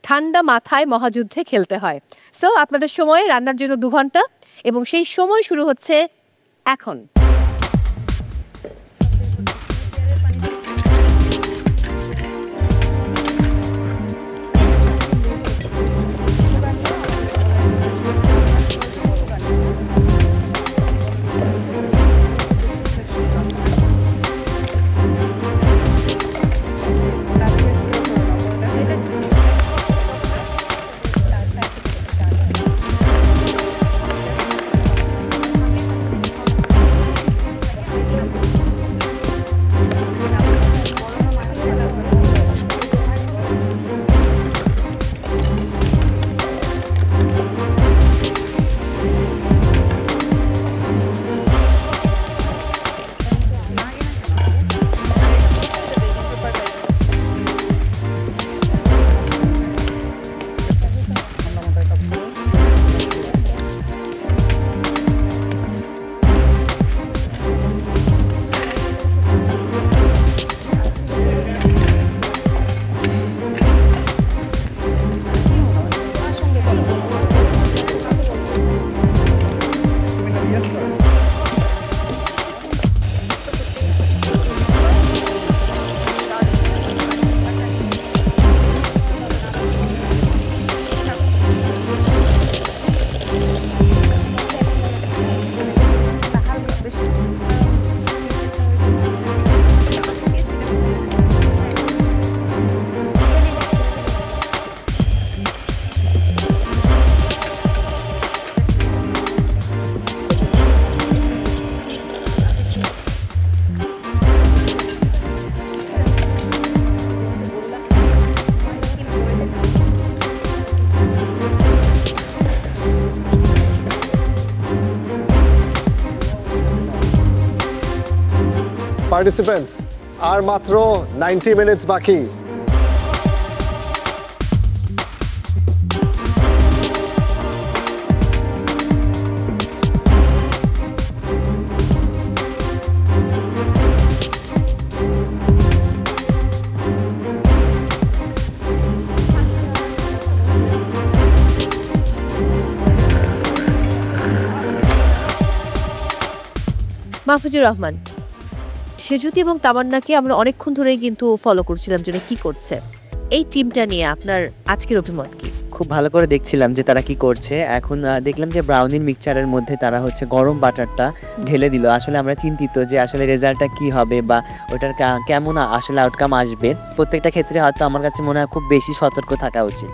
ঠান্ডা মাথায় মহাযুদ্ধে খেলতে হয়। সো আপনাদের সময় রান্নার জন্য 2 ঘন্টা এবং সেই সময় শুরু হচ্ছে এখন। Participants, আর মাত্র 90 minutes বাকি। মাহফুজুর রহমান, সেজুতি এবং তামান্নাকে আমরা অনেকক্ষণ ধরেই কিন্তু ফলো করছিলাম যে কি করছে। এই টিমটা নিয়ে আপনার আজকের অভিমত কি? খুব ভালো করে দেখছিলাম যে তারা কি করছে। এখন দেখলাম যে ব্রাউনির মিক্সচারের মধ্যে তারা হচ্ছে গরম বাটারটা ঢেলে দিল। আসলে আমরা চিন্তিত যে আসলে রেজাল্টটা কি হবে বা ওটার কেমন আসলে আউটকাম আসবে। প্রত্যেকটা ক্ষেত্রে হয়তো আমার কাছে মনে হয় খুব বেশি সতর্ক থাকা উচিত।